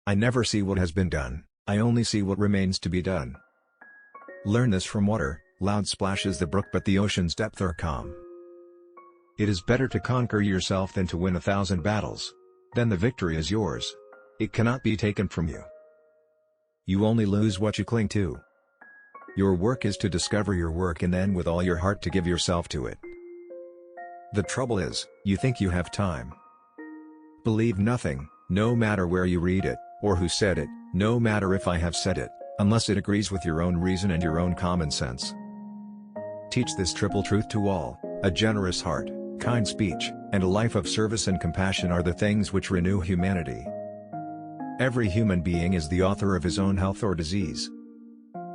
I never see what has been done, I only see what remains to be done. Learn this from water, loud splashes the brook but the ocean's depth are calm. It is better to conquer yourself than to win 1,000 battles. Then the victory is yours. It cannot be taken from you. You only lose what you cling to. Your work is to discover your work and then with all your heart to give yourself to it. The trouble is, you think you have time. Believe nothing, no matter where you read it, or who said it, no matter if I have said it, unless it agrees with your own reason and your own common sense. Teach this triple truth to all: a generous heart, kind speech, and a life of service and compassion are the things which renew humanity. Every human being is the author of his own health or disease.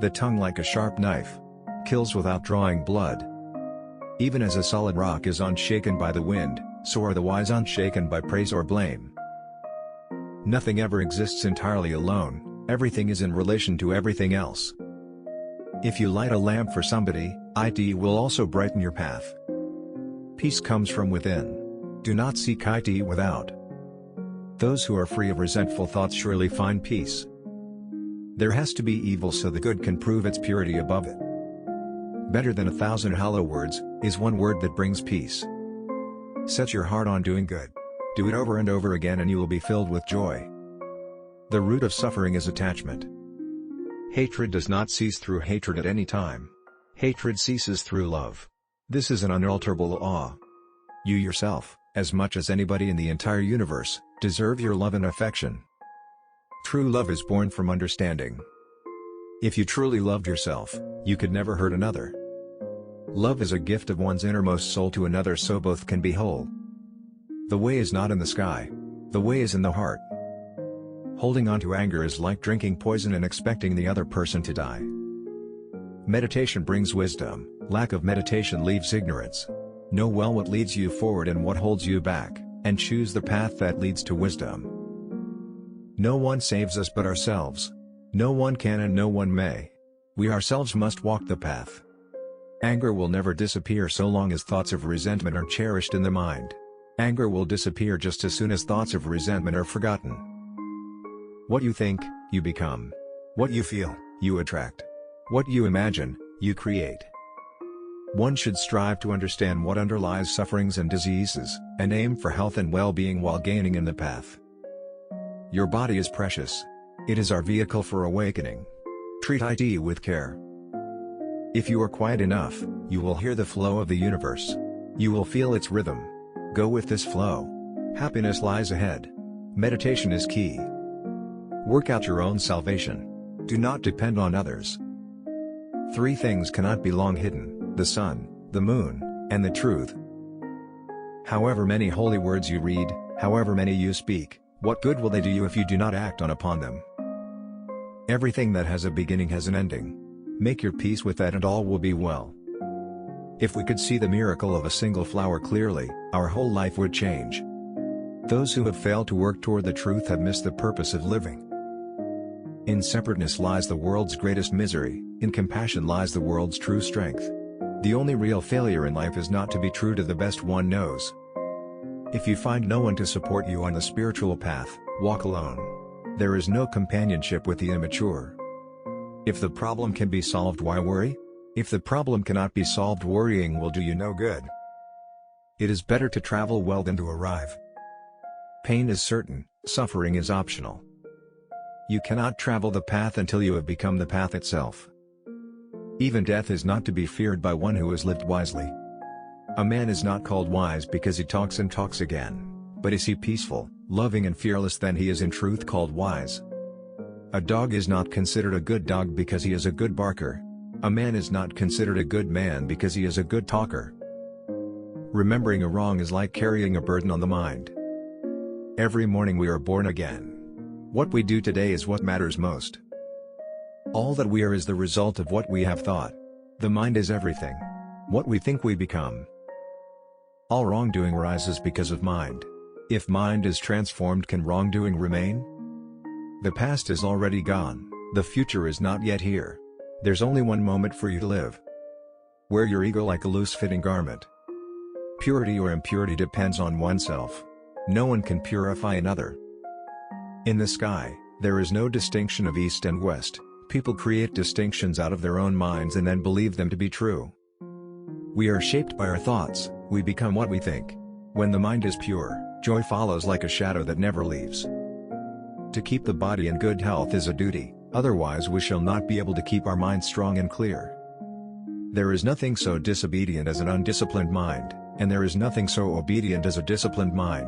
The tongue, like a sharp knife, kills without drawing blood. Even as a solid rock is unshaken by the wind, so are the wise unshaken by praise or blame. Nothing ever exists entirely alone, everything is in relation to everything else. If you light a lamp for somebody, it will also brighten your path. Peace comes from within. Do not seek it without. Those who are free of resentful thoughts surely find peace. There has to be evil so the good can prove its purity above it. Better than 1,000 hollow words is one word that brings peace. Set your heart on doing good. Do it over and over again and you will be filled with joy. The root of suffering is attachment. Hatred does not cease through hatred at any time. Hatred ceases through love. This is an unalterable law. You yourself, as much as anybody in the entire universe, deserve your love and affection. True love is born from understanding. If you truly loved yourself, you could never hurt another. Love is a gift of one's innermost soul to another so both can be whole. The way is not in the sky. The way is in the heart. Holding on to anger is like drinking poison and expecting the other person to die. Meditation brings wisdom, lack of meditation leaves ignorance. Know well what leads you forward and what holds you back, and choose the path that leads to wisdom. No one saves us but ourselves. No one can and no one may. We ourselves must walk the path. Anger will never disappear so long as thoughts of resentment are cherished in the mind. Anger will disappear just as soon as thoughts of resentment are forgotten. What you think, you become. What you feel, you attract. What you imagine, you create. One should strive to understand what underlies sufferings and diseases, and aim for health and well-being while gaining in the path. Your body is precious. It is our vehicle for awakening. Treat it with care. If you are quiet enough, you will hear the flow of the universe. You will feel its rhythm. Go with this flow. Happiness lies ahead. Meditation is key. Work out your own salvation. Do not depend on others. 3 things cannot be long hidden: the sun, the moon, and the truth. However many holy words you read, however many you speak, what good will they do you if you do not act upon them? Everything that has a beginning has an ending. Make your peace with that and all will be well. If we could see the miracle of a single flower clearly, our whole life would change. Those who have failed to work toward the truth have missed the purpose of living. In separateness lies the world's greatest misery, in compassion lies the world's true strength. The only real failure in life is not to be true to the best one knows. If you find no one to support you on the spiritual path, walk alone. There is no companionship with the immature. If the problem can be solved, why worry? If the problem cannot be solved, worrying will do you no good. It is better to travel well than to arrive. Pain is certain, suffering is optional. You cannot travel the path until you have become the path itself. Even death is not to be feared by one who has lived wisely. A man is not called wise because he talks and talks again, but is he peaceful, loving and fearless, then he is in truth called wise. A dog is not considered a good dog because he is a good barker. A man is not considered a good man because he is a good talker. Remembering a wrong is like carrying a burden on the mind. Every morning we are born again. What we do today is what matters most. All that we are is the result of what we have thought. The mind is everything. What we think we become. All wrongdoing arises because of mind. If mind is transformed, can wrongdoing remain? The past is already gone, the future is not yet here. There's only one moment for you to live. Wear your ego like a loose-fitting garment. Purity or impurity depends on oneself. No one can purify another. In the sky, There is no distinction of east and west. People create distinctions out of their own minds and then believe them to be true. We are shaped by our thoughts, we become what we think. When the mind is pure, joy follows like a shadow that never leaves. To keep the body in good health is a duty, otherwise we shall not be able to keep our mind strong and clear. There is nothing so disobedient as an undisciplined mind, and there is nothing so obedient as a disciplined mind.